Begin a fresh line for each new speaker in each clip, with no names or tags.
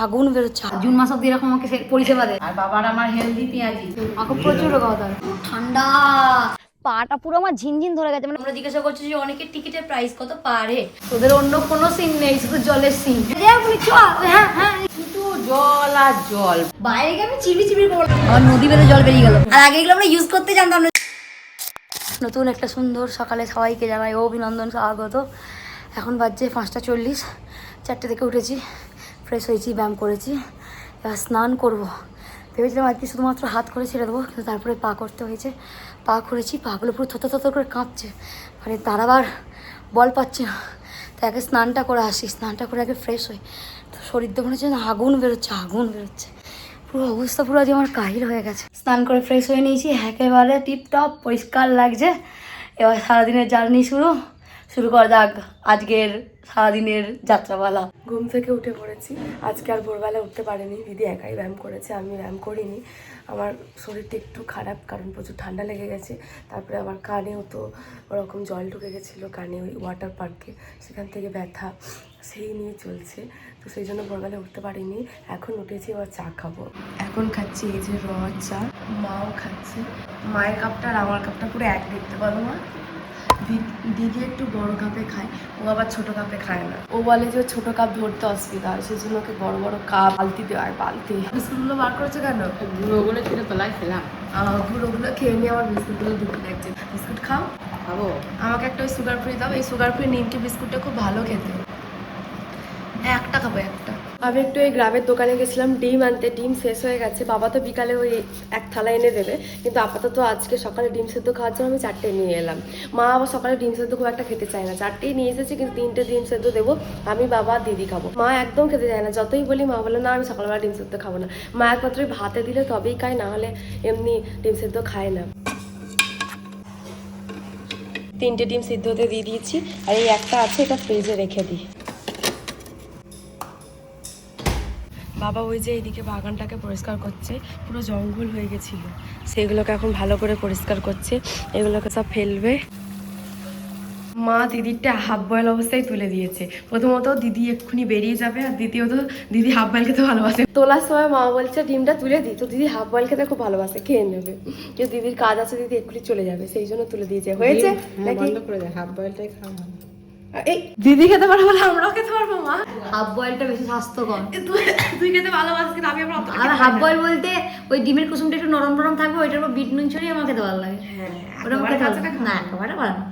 আগুন বেরোচ্ছে। জুন মাস অব্দি এরকম আমাকে পরিষেবা দেয়। আর বাবার আমার হেলদি পেঁয়াজি, আমাকে প্রচুর কথা। ঠান্ডা পাটা পুরো আমার ঝিনঝিন ধরে গেছে। মানে আমরা জিজ্ঞাসা করছি যে অনেকের টিকিটের প্রাইস কত পারে, তোদের অন্য কোনো সিন নেই, শুধু জলের সিন। হ্যাঁ হ্যাঁ, কিন্তু জল আর জল, বাইরে গিয়ে আমি চিবি চিবি করবো, আমার নদী বেঁধে জল বেরিয়ে গেল। আর আগে এগুলো আমরা ইউজ করতে জানতাম না। নতুন একটা সুন্দর সকালে সবাইকে জানাই অভিনন্দন, স্বাগত। এখন বাজছে 5:40, 4টে থেকে উঠেছি, ফ্রেশ হয়েছি, ব্যায়াম করেছি, এবার স্নান করবো। ভেবেছিলাম আজকে শুধুমাত্র হাত করে ছেড়ে দেবো, কিন্তু তারপরে পা করতে হয়েছে। পা করেছি, পাগুলো পুরো থর করে কাঁপছে, মানে দাঁড়াবার বল পাচ্ছে না। তাই আগে স্নানটা করে আসি, স্নানটা করে আগে ফ্রেশ হই। তো শরীর তো মনে হচ্ছে না আগুন বেরোচ্ছে। পুরো অবস্থা পুরো আজ আমার কাহিল হয়ে গেছে। স্নান করে ফ্রেশ হয়ে নিয়েছি, একেবারে টিপটপ পরিষ্কার লাগছে। এবার সারাদিনের জার্নি শুরু করা যাক আজকের সারাদিনের যাত্রাপালা।
ঘুম থেকে উঠে পড়েছি। আজকে আর ভোরবেলা উঠতে পারিনি, দিদি একাই ব্যায়াম করেছে, আমি ব্যায়াম করিনি। আমার শরীরটা একটু খারাপ, কারণ প্রচুর ঠান্ডা লেগে গেছে। তারপরে আমার কানেও তো ওরকম জল ঢুকে গেছিলো কানে, ওই ওয়াটার পার্কে, সেখান থেকে ব্যথা, সেই নিয়ে চলছে। তো সেই জন্য ভোরবেলা উঠতে পারিনি। এখন উঠেছি, এবার চা খাবো। এখন খাচ্ছি এই যে র চা, মাও খাচ্ছে। মায়ের কাপটা আর আমার কাপটা পুরো এক দেখতে পারো মা। দিদি একটু বড় কাপে খায়, ও আবার ছোট কাপে খায় না। ও বলে যে ছোট কাপ ধরতে অসুবিধা হয়, সেই জন্য ওকে বড় বড় কাপ বালতি দেওয়া হয়, বালতি। বিস্কুটগুলো বার করেছে কেন?
গুঁড়োগুলো ছিঁড়ে তোলায় খেলাম।
গুঁড়োগুলো খেয়ে নিয়ে আমার বিস্কুটগুলো দুটো লাগছে। বিস্কুট খাও,
খাবো।
আমাকে একটা ওই সুগার ফ্রি দাও। এই সুগার ফ্রি নিমকি বিস্কুটটা খুব ভালো খেতে। একটা খাবো, একটা। আমি একটু এই গ্রামের দোকানে গেছিলাম ডিম আনতে, ডিম শেষ হয়ে গেছে। বাবা তো বিকালে ওই এক থালা এনে দেবে, কিন্তু আপাতত আজকে সকালে ডিম সেদ্ধ খাওয়ার জন্য আমি 4টে নিয়ে এলাম। মা আবার সকালে ডিম সেদ্ধ খুব একটা খেতে চায় না, 4টেই নিয়ে এসেছি, কিন্তু 3টে ডিম সেদ্ধ দেবো, আমি বাবা দিদি খাবো। মা একদম খেতে চায় না, যতই বলি মা বলে না আমি সকালবেলা ডিম সেদ্ধ খাবো না। মা একমাত্র ভাতে দিলে তবেই খায়, না হলে এমনি ডিম সেদ্ধ খায় না। 3টে ডিম সিদ্ধ হতে দিয়ে দিয়েছি, আর এই একটা আছে, এটা ফ্রিজে রেখে দিই। বাবা ওই যে এইদিকে বাগানটাকে পরিষ্কার করছে, পুরো জঙ্গল হয়ে গেছিল, সেগুলোকে এখন ভালো করে পরিষ্কার করছে, এগুলোকে সব ফেলবে। মা দিদিরটা হাফ বয়েল অবস্থায় তুলে দিয়েছে। প্রথমত দিদি এক্ষুনি বেরিয়ে যাবে, আর দ্বিতীয়ত দিদি হাফ বয়েল খেতে ভালোবাসে। তোলার সময় মা বলছে ডিমটা তুলে দিই, তো দিদি হাফ বয়েল খেতে খুব ভালোবাসে, খেয়ে নেবে। কিন্তু দিদির কাজ আছে, দিদি এক্ষুনি চলে যাবে, সেই জন্য তুলে দিয়েছে। হয়েছে নাকি?
হাফ বয়েলটাই খাওয়া ভালো।
এই দিদি খেতে পারবো না, আমরাও খেতে পারবো মা।
হাফ বয়েলটা বেশি স্বাস্থ্যকর।
তুই খেতে ভালোবাসিস, কিন্তু আমি আবার
আর হাফ বয়েল বলতে ওই ডিমের কুসুমটা একটু নরম নরম থাকবে, ওইটার উপর বিট নুন ছড়িয়ে আমার খেতে ভালো লাগে। ওটা আমার খেতে ভালো লাগে না, একেবারে ভালো না।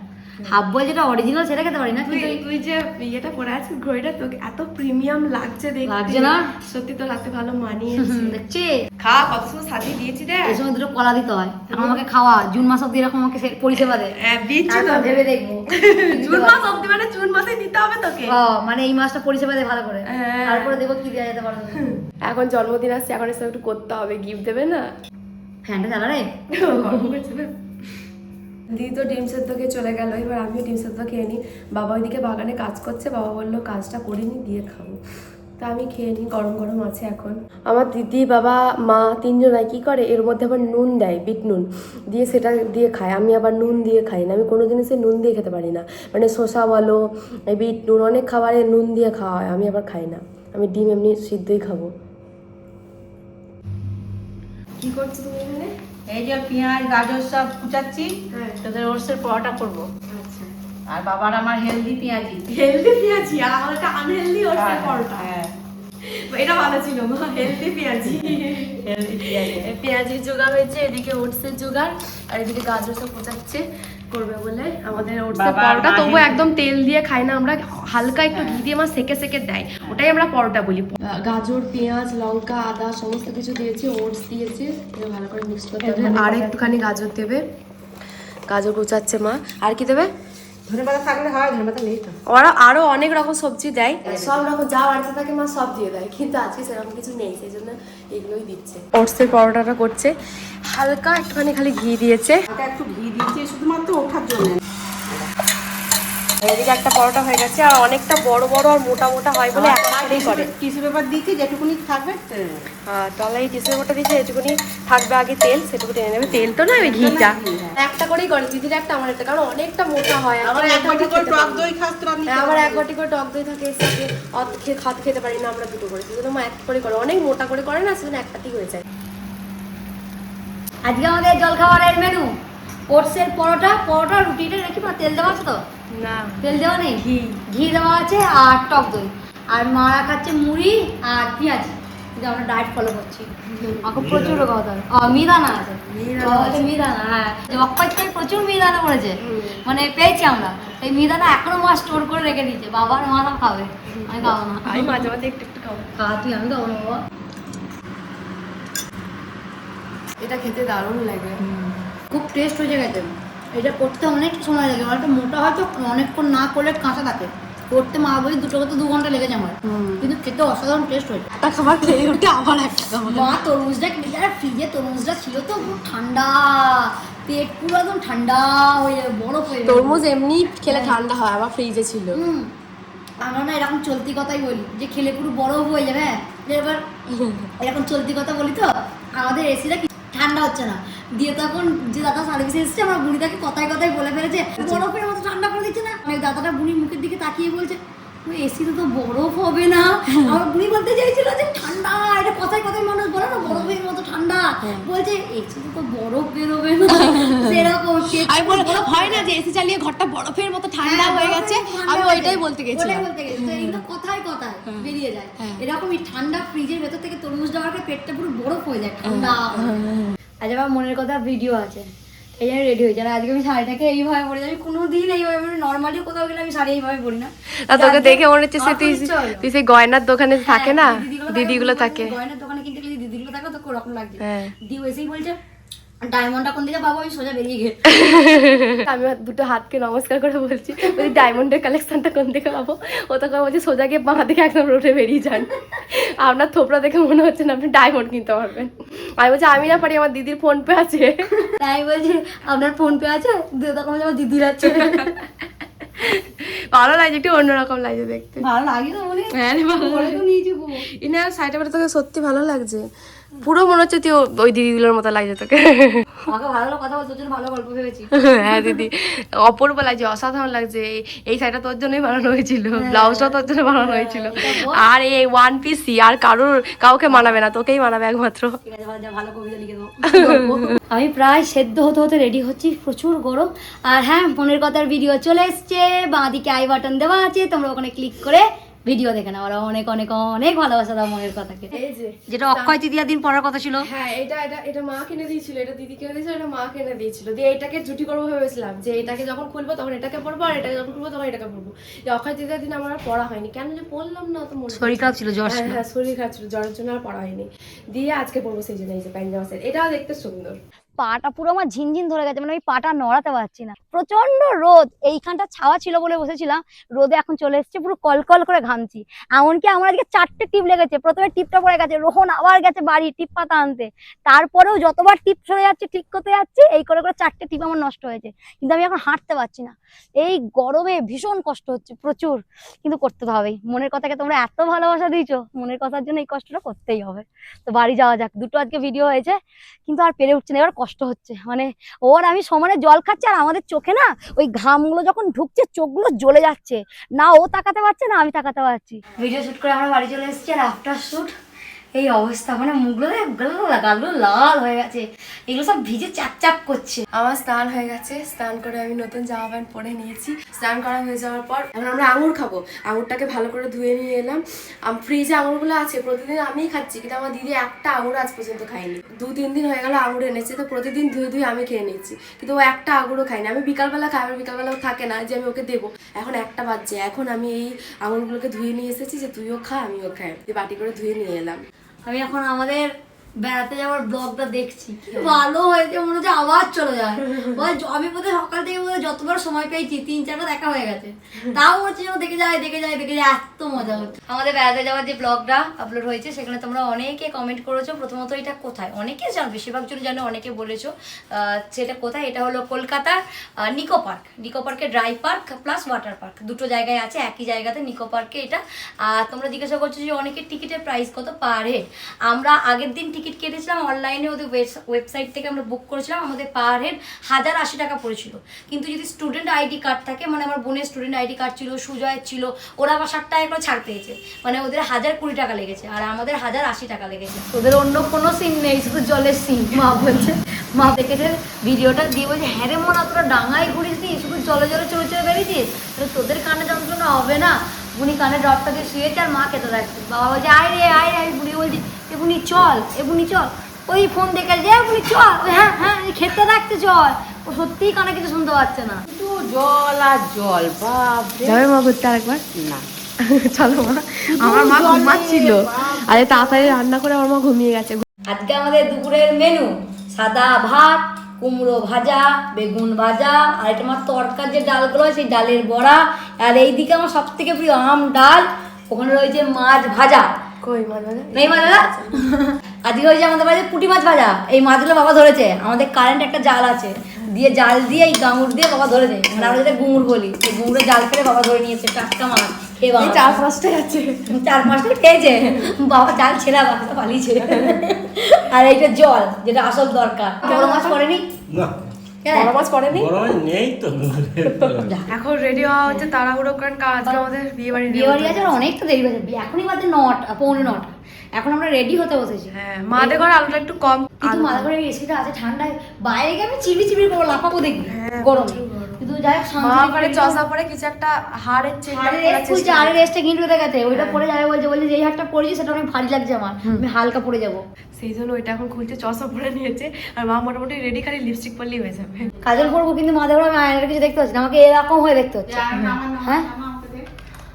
হাফ বয়েল যেটা অরিজিনাল সেটা খেতে পারি না, কিন্তু
তুই যে ইয়েটা পরে আছিস ঘড়িটা, তোকে এত প্রিমিয়াম লাগছে দেখতে।
লাগছে না?
সত্যি তো রাতে ভালো মানিয়েছে।
দেখছি
খা, কত সময় সাজিয়ে দিয়েছি রে।
এই সময় দুটো কলা দিতে হয়, আমাকে খাওয়া। জুন মাস অব্দি এরকম আমাকে পরিষেবা দেয়।
দিচ্ছি তো,
ভেবে দেখবো।
জুন মাস অব্দি মানে জুন মাসে দিতে হবে তোকে।
মানে এই মাসটা পরিষেবা দেয় ভালো করে, তারপরে দেখবো কি দেওয়া যেতে পারে।
এখন জন্মদিন আসছে, এখন এসব একটু করতে হবে, গিফট দেবে না?
ফ্যানটা চালা রে।
দিদি তো ডিম সেদ্ধ খেয়ে চলে গেল, এবার আমিও ডিম সেদ্ধ খেয়ে নিই। বাবা ওইদিকে বাগানে কাজ করছে, বাবা বললো কাজটা করিনি দিয়ে খাবো, তা আমি খেয়ে নিই, গরম গরম আছে এখন। আমার দিদি বাবা মা তিনজনাই কী করে, এর মধ্যে আবার নুন দেয়, বিট নুন দিয়ে, সেটা দিয়ে খায়। আমি আবার নুন দিয়ে খাই না, আমি কোনো জিনিসে নুন দিয়ে খেতে পারি না। মানে শসা বলো, বিট নুন, অনেক খাবারে নুন দিয়ে খাওয়া হয়, আমি আবার খাই না। আমি ডিম এমনি সিদ্ধই খাবো। কি করছো তুমি এখানে?
এই যে পেঁয়াজ গাজর সব কুচাচ্ছি, তোদের ওটসের পরোটা করবো।
আচ্ছা,
আর বাবার আমার হেলদি পেঁয়াজি।
হেলদি পেঁয়াজি, আর আমার একটা আনহেলদি ওটসের পরোটা।
হ্যাঁ,
এটা ভালো ছিল মা, হেলদি পেঁয়াজি।
হেলদি পেঁয়াজি।
পেঁয়াজির জোগাড় হয়েছে, এদিকে ওটসের জোগাড়, আর এদিকে গাজর সব কোচাচ্ছে করবে বলে। আমাদের ওটসের পরোটা তবু একদম তেল দিয়ে খাই না আমরা, হালকা একটু ঘি দিয়ে আমার সেকে সেকে দেয়, ওটাই আমরা পরোটা বলি। গাজর, পেঁয়াজ, লঙ্কা, আদা সমস্ত কিছু দিয়েছি, ওটস দিয়েছি, ভালো করে মিক্স করতে হবে। আর একটুখানি গাজর দেবে, গাজর কোচাচ্ছে মা। আর কি দেবে?
ধনেপাতা থাকলে হয়, ধনেপাতা নেই তো।
ওরা আরো অনেক রকম সবজি দেয়, সব রকম যা বাড়িতে থাকে মা সব দিয়ে দেয়, কিন্তু আজকে সেরকম কিছু নেই, সেই জন্য এগুলোই দিচ্ছে। ওটসের পরোটাটা করছে, হালকা একটুখানি খালি ঘি দিয়েছে।
একটু ঘি দিয়েছি শুধুমাত্র ওঠার জন্য।
এদিকে একটা পরোটা হয়ে গেছে, আর অনেকটা বড় বড় আর মোটা মোটা হয় বলে একটাই করে।
টিস্যু পেপার দিয়েছি যেটুকুনি থাকবে।
তাহলে এই টিস্যু পেপারটা দিয়েছে, যেটুকুনি থাকবে আগে তেল সেটুকু টেনে নেবে। তেল তো না, ওই ঘিটা একটা করেই করে, দিদির একটা আমার একটা, কারণ অনেকটা মোটা হয়।
আবার এক বাটি করে টক দই খাস তো আমি।
আমার এক বাটি করে টক দই থাকে, এর সাথে অত খেতে পারি না আমরা, দুটো করে। সেজন্য মা এক করে করে, অনেক মোটা করে করে না, সেজন্য একটাতেই হয়ে যায়।
আজকে আমাদের জলখাবারের মেনু ওটসের পরোটা রুটিটা নাকি তেল দেওয়া আছে তো?
না,
তেল দেওয়া নেই, ঘি দেওয়া আছে আর টক দই। আর মারা খাচ্ছে মুড়ি আর পেঁয়াজ, কিন্তু আমরা ডায়েট ফলো করছি। আমাকে প্রচুর কথা মিহিদানা আছে, মিহিদানা, হ্যাঁ অক্ষয় প্রচুর মিহিদানা করেছে, মানে পেয়েছি আমরা। এই মিহিদানা এখনো মা স্টোর করে রেখে দিয়েছে, বাবার মা সব খাবে, আমি খাবো না।
আমি মাঝে মাঝে একটু একটু খাবো।
তুই, আমি খাবো না বাবা।
এটা খেতে দারুণ লাগে,
খুব টেস্ট হয়ে গেছে। এটা করতে অনেক সময় লাগে, অনেকটা মোটা হয়তো অনেকক্ষণ না করলে কাঁচা থাকে। করতে মা বলি দুটো করতে 2 ঘন্টা লেগে যায় আমার, কিন্তু খেতে অসাধারণ টেস্ট হয়েছে।
একটা খাবার খেয়ে উঠে আবার একটা খাবার।
মা তরমুজটা কিনে, ফ্রিজে তরমুজটা ছিল তো পুরো ঠান্ডা, পেট পুরো একদম ঠান্ডা হয়ে যাবে, বরফ হয়ে যাবে।
তরমুজ এমনি খেলে ঠান্ডা হয়, আবার ফ্রিজে ছিল।
আমরা না এরকম চলতি কথাই বলি যে খেলে পুরো বরফ হয়ে যাবে। এবার এরকম চলতি কথা বলি তো, আমাদের এসিটা ঠান্ডা হচ্ছে না, দিয়ে তখন যে দাদা সার্ভিসে এসছে, আমরা বুড়িটাকে কথায় কথায় বলে ফেলেছে বরফের মতো ঠান্ডা করে দিচ্ছে না। মানে দাদাটা বুড়ির মুখের দিকে তাকিয়ে বলছে এসিতে তো বরফ হবে না। আমার বুড়ি বলতে চাইছিল যে ঠান্ডা, এটা কথায় কথায় মানুষ বলে না বরফের মতো ঠান্ডা, বলছে এসিতে তো বরফ বেরোবে না। সেরকম
আমি বলে হয় না যে এসি চালিয়ে ঘরটা বরফের মতো ঠান্ডা হয়ে গেছে, আমি ওইটাই বলতে গেছিলাম।
এইগুলো কথায় কথায় বেরিয়ে যায়। এরকমই ঠান্ডা ফ্রিজের ভেতর থেকে তরমুজ দেওয়ার পরে পেটটা পুরো বরফ হয়ে যায়, ঠান্ডা। আজ আমার মনের কথা ভিডিও আছে, এই জন্য রেডি হয়েছে। আর আজকে আমি শাড়িটাকে এইভাবে পরে যাই, কোনোদিন এইভাবে নর্মালি কোথাও গেলে আমি শাড়ি এইভাবে পরি না।
তোকে দেখে মনে হচ্ছে তুই সেই গয়নার দোকানে থাকে না, দিদিগুলো থাকে,
গয়নার দোকানে কিনতে গেলে দিদিগুলো থাকে, তো ওরকম লাগছে। দিদি এসেই বলছে ডায়মন্ডটা কোন দিকে পাবো, আমি সোজা বেরিয়ে গেল।
আমি দুটো হাতকে নমস্কার করে বলছি ডায়মন্ডের কালেকশনটা কোন দিকে পাবো। ও তখন বলছে সোজা গিয়ে বাঁ দিকে একদম রোডে বেরিয়ে যান, আপনার থোপড়া দেখে মনে হচ্ছে না আপনি ডায়মন্ড কিনতে পারবেন। আমি বলছি আমি না পারি, আমার দিদির ফোন পে আছে।
তাই বলছি আপনার ফোন পে আছে, তখন আমার দিদির আছে।
ভালো লাগছে, একটু অন্যরকম লাগছে দেখতে।
ভালো লাগে তো মনে,
হ্যাঁ
নিয়েছি
ইনার সাইডে তোকে সত্যি ভালো লাগছে, পুরো মনে হচ্ছে তুই ওই দিদিগুলোর মতো লাগছে তোকে।
আমাকে ভালো কথা বলতে জন্য ভালো গল্প ভেবেছি।
হ্যাঁ দিদি, অপূর্ব লাগছে, অসাধারণ লাগছে। এই শাড়িটা তোর জন্যই বানানো হয়েছিল, ব্লাউজটা তোর জন্য বানানো হয়েছিল। আর এই ওয়ান পিসি আর কাউকে মানাবে না, তোকেই মানাবে একমাত্র।
ভালো কবিতা লিখে দেবো। আমি প্রায় সেদ্ধ হতে হতে রেডি হচ্ছি, প্রচুর গরম। আর হ্যাঁ, মনের কথার ভিডিও চলে এসছে, বাঁদিকে আই বাটন দেওয়া আছে, তোমরা ওখানে ক্লিক করে ভিডিও দেখে নাও। ওরা অনেক অনেক অনেক ভালোবাসা দাও মনের কথাকে, যেটা অক্ষয় তৃতীয়া দিন পড়ার কথা ছিল।
হ্যাঁ, এটা মা কিনে দিয়েছিল, এটা দিদি কিনে দিয়েছিল, এটা মা কিনে দিয়েছিল। দিয়ে এটাকে জুটি করবো ভেবেছিলাম, যে এটাকে যখন খুলবো তখন এটাকে পরবো, আর এটাকে যখন খুলবো তখন এটাকে পরবো। অক্ষয় তৃতীয়া দিন আমার আর পড়া হয়নি, কেন যে পড়লাম না, তো
শরীর খারাপ ছিল, জ্বর ছিল।
হ্যাঁ শরীর খারাপ ছিল, জ্বরের জন্য আর পড়া হয়নি। দিয়ে আজকে পড়বো, সেই জন্য এই যে প্যান্ট সেট, এটাও দেখতে সুন্দর।
পাটা পুরো আমার ঝিনঝিন ধরে গেছে, মানে আমি পাটা নড়াতে পারছি না, প্রচন্ড রোদ। এইখানটা ছাওয়া ছিল বলে বসেছিলাম, রোদে এখন চলে এসেছে, পুরো কলকল করে ঘামছি। এমনকি আমার আজকে 4টে টিপ লেগেছে। প্রথমে টিপটা পড়ে গেছে, রোহন আবার গেছে বাড়ি টিপ পাতা আনতে, তারপরেও যতবার টিপ সরে যাচ্ছে ঠিক করতে যাচ্ছি, এই করে করে 4টে টিপ আমার নষ্ট হয়েছে। কিন্তু আমি এখন হাঁটতে পারছি না, এই গরমে ভীষণ কষ্ট হচ্ছে প্রচুর, কিন্তু করতে তো হবেই। মনের কথাকে তোমরা এত ভালোবাসা দিয়েছো, মনের কথার জন্য এই কষ্টটা করতেই হবে। তো বাড়ি যাওয়া যাক, দুটো আজকে ভিডিও হয়েছে, কিন্তু আর পেরে উঠছে না, এবার কষ্ট হচ্ছে। মানে ওর আমি সমানে জল খাচ্ছি, আর আমাদের চোখে না ওই ঘামগুলো যখন ঢুকছে চোখগুলো জ্বলে যাচ্ছে, না ও তাকাতে পারছে না আমি তাকাতে পারছি। ভিডিও শুট করে আমরা বাড়ি চলে এসেছি, আর আফটার শুট এই অবস্থা, মানে মুখগুলো গালগুলো লাল হয়ে গেছে, এগুলো সব ভিজে চাপ চাপ করছে।
আমার স্নান হয়ে গেছে, স্নান করে আমি নতুন জামা প্যান্ট পরে নিয়েছি। স্নান করা হয়ে যাওয়ার পর এখন আমরা আঙুর খাবো। আঙুরটাকে ভালো করে ধুয়ে নিয়ে এলাম। ফ্রিজে আঙুরগুলো আছে, প্রতিদিন আমিই খাচ্ছি, কিন্তু আমার দিদি একটা আঙুর আজ পর্যন্ত খাইনি। 2-3 দিন হয়ে গেল আঙুর এনেছে, তো প্রতিদিন ধুয়ে ধুয়ে আমি খেয়ে নিচ্ছি, কিন্তু ও একটা আঙুরও খাইনি। আমি বিকালবেলা খাই, আমার বিকালবেলাও থাকে না যে আমি ওকে দেবো। এখন 1টা বাজছে, এখন আমি এই আঙুরগুলোকে ধুয়ে নিয়ে এসেছি যে তুইও খা আমিও খাই, বাটি করে ধুয়ে নিয়ে এলাম।
আমি এখন আমাদের বেড়াতে যাওয়ার ব্লগটা দেখছি কি ভালো হয়েছে, মনে হচ্ছে আবার চলে যায়। আমি বোধহয় সকাল থেকে বোধহয় যতবার সময় পেয়েছি 3-4বার দেখা হয়ে গেছে, তাও হচ্ছে যেন দেখে যায় এত মজা হচ্ছে। আমাদের বেড়াতে যাওয়ার যে ব্লগটা আপলোড হয়েছে সেখানে তোমরা অনেকে কমেন্ট করেছো। প্রথমত এটা কোথায়, অনেকে জানো, বেশিরভাগ জন জানো, অনেকে বলেছো সেটা কোথায়। এটা হলো কলকাতার নিকো পার্ক। নিকো পার্কে dry park plus water park দুটো জায়গায় আছে একই জায়গাতে, নিকো পার্কে এটা। আর তোমরা জিজ্ঞাসা করছো যে অনেকের টিকিটের প্রাইস কত পার হেড। আমরা আগের দিন টিকিট কেটেছিলাম অনলাইনে, ওদের ওয়েবসাইট থেকে আমরা বুক করেছিলাম, আমাদের পার হেড 1080 টাকা পড়েছিল। কিন্তু যদি স্টুডেন্ট আইডি কার্ড থাকে, মানে আমার বোনের স্টুডেন্ট আইডি কার্ড ছিল, সুজয়ের ছিল, ওরা আবার 60 টাকা করে ছাড় পেয়েছে, মানে ওদের 1020 টাকা লেগেছে আর আমাদের 1080 টাকা লেগেছে। ওদের অন্য কোনো সিন নেই, শুধু জলের সিন। মা বলছে, মা দেখেছে ভিডিওটা দিয়ে বলছে, হ্যাঁ রে মনে তোরা ডাঙায় ঘুরিস নি, শুধু জলে চলে বেরিয়েছিস, তোদের কানে যন্ত্রণা হবে না। বুনি কানে ড্রপটা দিয়ে শুয়েছে আর মা খেতে থাকছে। বাবা বলছে আয় রে আয়, বুড়ি বলছি এগুনি চল, ওই ফোন দেখে যে এগুনি চল, হ্যাঁ খেতে থাকতে চল। ও সত্যিই কানে কিছু শুনতে পাচ্ছে না,
শুধু জল আর জল। বাপ
যাবে মা ঘুরতে আরেকবার?
না,
চলো মা, আমার মা ঘুমাচ্ছিল, আরে তাড়াতাড়ি রান্না করে আমার মা ঘুমিয়ে গেছে।
আজকে আমাদের দুপুরের মেনু সাদা ভাত, কুমড়ো ভাজা, বেগুন ভাজা, আর এটা আমার তরকার যে ডালগুলো হয় সেই ডালের বড়া, আর এইদিকে আমার সব থেকে প্রিয় আম ডাল, ওখানে রয়েছে মাছ ভাজা।
কই মাছ ভাজা
নেই মাছ ভাজা? আজকে হয়েছে আমাদের বাড়িতে পুঁটি মাছ ভাজা। এই মাছগুলো বাবা ধরেছে, আমাদের কারেন্ট একটা জাল আছে, দিয়ে জাল দিয়ে এই গাঙুর দিয়ে বাবা ধরেছে, মানে আমরা যেটা গুঙুর বলি, এই গুঙুরে জাল ফেলে বাবা ধরে নিয়েছে টাটকা মাছ। খেয়ে বাবা
4-5টাই আছে,
4-5টা খেয়েছে, বাবা জাল ছেড়ে বাচ্চা পালিয়েছে। আর এইটা জল, যেটা আসল দরকার। বড় মাছ পড়েনি?
না,
বড় মাছ পড়েনি।
বড় মাছ নেই তো।
এখন রেডি হওয়া হচ্ছে তাড়াহুড়ো, কারণ আজকে আমাদের বিয়ে বাড়ি
আছে, আর অনেকটা দেরি হয়ে যাবে, এখনই বাজে 9টা, 9:45। এখন আমরা রেডি হতে বসেছি।
হ্যাঁ, মাদের ঘরে আলোটা একটু কম,
কিন্তু মাদের ঘরে এসিটা আছে, ঠান্ডায় বাইরে গিয়ে আমি চিবি করে লাফাবো দেখি গরমে। কিন্তু যাই হোক
মা পরে চসা পরে কিছু একটা হাড়ের
হাড়ের রেস্টে গিন্ড হয়ে গেছে, ওইটা পরে যাবে বলছে যেই হাতটা পরেছি সেটা অনেক ভারী লাগছে আমার, আমি হালকা পরে যাবো।
সেই জন্য ওইটা এখন খুলছে, চসা পরে নিয়েছে, আর মা মোটামুটি রেডি, খালি লিপস্টিক পরলেই হয়ে যাবে।
কাজল করবো, কিন্তু মাদের ঘরে আমি আয়নার কিছু দেখতে পাচ্ছি না, আমাকে এরকম হয়ে দেখতে হচ্ছে। হ্যাঁ,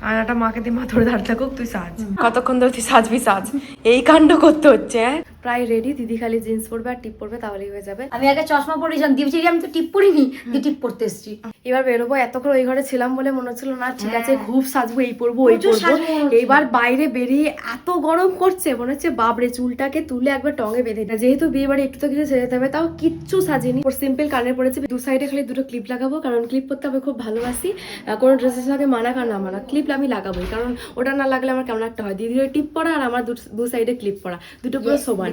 আয়নাটা মাকে দিয়ে মা ধরে দাঁড়িয়ে থাকুক, তুই সাজ, কতক্ষণ ধরে তুই সাজবি সাজ, এই কাণ্ড করতে হচ্ছে। প্রায় রেডি, দিদি খালি জিন্স পরবে আর টিপ পরবে, তাহলেই হয়ে যাবে।
আমি আগে চশমা পরেছিলাম, দিয়েছি আমি তো টিপ পরিনি, দিয়ে টিপ পরতে এসেছি।
এবার বেরোবো, এতক্ষণ ওই ঘরে ছিলাম বলে মনে হচ্ছিল না ঠিক আছে খুব সাজবো, এই পরবো ওই পরবো। এইবার বাইরে বেরিয়ে এত গরম করছে, মনে হচ্ছে বাবরে চুলটাকে তুলে একবার টঙে বেঁধে দিই। যেহেতু বিয়ে বাড়ি একটু তো কিছু সেজে যেতে হবে, তাও কিচ্ছু সাজিনি, সিম্পল কানের পড়েছে, দু সাইডে খালি দুটো ক্লিপ লাগাবো, কারণ ক্লিপ পরতে আমি খুব ভালোবাসি। কোনো ড্রেসের সাথে মানা কার না মানা, ক্লিপ আমি লাগাবোই, কারণ ওটা না লাগলে আমার কেমন একটা হয়। দিদির টিপ পরা আর আমার দু সাইডে ক্লিপ পরা, দুটো পুরো সমান।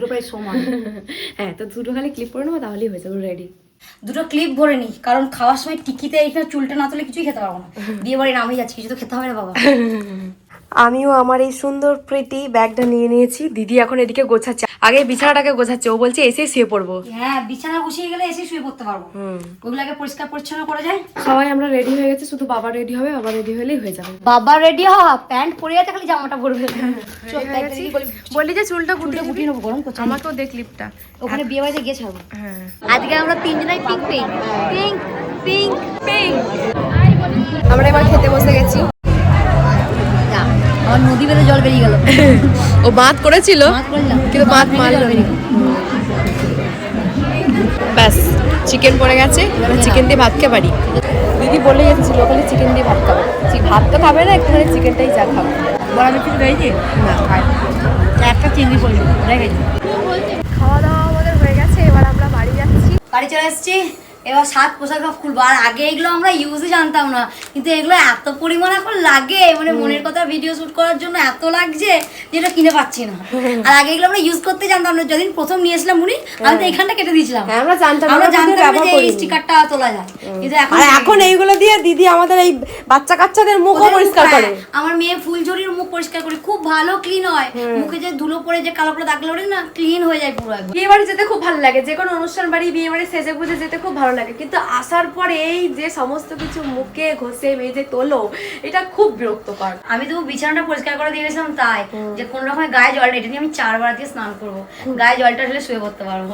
হ্যাঁ, তো দুটো খালি ক্লিপ পরে নেবো, তাহলেই হয়ে যাবে রেডি।
দুটো ক্লিপ ভরে নি, কারণ খাওয়ার সময় টিকিতে এইখানে চুলটা না তুলে কিছুই খেতে পারবো না। বিয়ে বাড়ি নামেই যাচ্ছি, কিছু তো খেতে হবে না বাবা।
আমিও আমার এই সুন্দর প্রিটি ব্যাগটা নিয়ে নিয়েছি, দিদি এখন এদিকে গোছাচ্ছে, আগে বিছানাটাকে গোছাচ্ছে, ও বলছে এসে শুয়ে পড়বো।
হ্যাঁ, বিছানা গুছিয়ে গেলে এসে শুয়ে পড়তে পারবো, ওগুলোকে পরিষ্কার পরিচ্ছন্ন করা যায়।
সবাই আমরা রেডি হয়ে গেছে, শুধু বাবা রেডি হবে, বাবা রেডি হলেই হয়ে যাবে।
বাবা রেডি হ, প্যান্ট পরে আছে, খালি জামাটা পরবে।
বলি যে চুলটা
গুটিয়ে নেবো, গরম করছে।
আমাকেও দেখ ক্লিপটা,
ওখানে বিয়ে বাড়িতে গিয়ে ছাড়বো।
হ্যাঁ,
আজকে আমরা তিনজনাই pink pink pink pink pink.
আমরা এবার খেতে বসে গেছি।
আমার নদী বেঁধে জল বেরিয়ে গেল।
ও বাঁধ করেছিল কিন্তু বাঁধ মারলো। ব্যাস, চিকেন পড়ে গেছে, এবার চিকেন দিয়ে ভাত খেয়ে বাড়ি। দিদি বলে যাচ্ছিল ওখানে চিকেন দিয়ে ভাত খাবে, ভাত তো খাবে না, একটুখানি চিকেনটাই যা খাবে।
বড় মিষ্টি খাইছি না, একটা চিংড়ি পড়লো,
খাওয়া দাওয়া আমাদের হয়ে গেছে, এবার আমরা বাড়ি যাচ্ছি।
বাড়ি চলে এসেছি, এবার সাত পোশাক খুলবো। আর আগে এগুলো আমরা ইউজই জানতাম না, কিন্তু এগুলো এত পরিমাণ এখন লাগে, মানে মনের কথা ভিডিও শুট করার জন্য এত লাগছে যেটা কিনে পাচ্ছি না। আর আগে এগুলো আমরা ইউজ করতে জানতাম না, যেদিন প্রথম নিয়ে এসলাম উনি, আমি তো এখানটা কেটে দিয়েছিলাম।
আমরা জানতাম
যে এই স্টিকারটা তোলা যায়, কিন্তু
এখন এইগুলো দিয়ে দিদি আমাদের এই বাচ্চা কাচ্চাদের মুখও পরিষ্কার করে।
আমার মেয়ে ফুলঝুরির মুখ পরিষ্কার করে, খুব ভালো ক্লিন হয়, মুখে যে ধুলো পড়ে যে কালো কালো দাগ লাগে না, ক্লিন হয়ে যায় পুরো একবার।
বিয়ে বাড়ি যেতে খুব ভালো লাগে, যে কোনো অনুষ্ঠান বাড়ি বিয়ে বাড়ি সেজে গুজে যেতে খুব ভালো লাগে, কিন্তু আসার পরে এই যে সমস্ত কিছু মুখে ঘষে মেজে তোলো, এটা খুব বিরক্তকর।
আমি তো বিছানাটা পরিষ্কার করে দিয়ে গেছিলাম, তাই যে কোন রকমের গায়ে জল, এটা নিয়ে আমি 4 বার দিয়ে স্নান করবো, গায়ে জলটা ঢেলে শুয়ে পড়তে পারবো।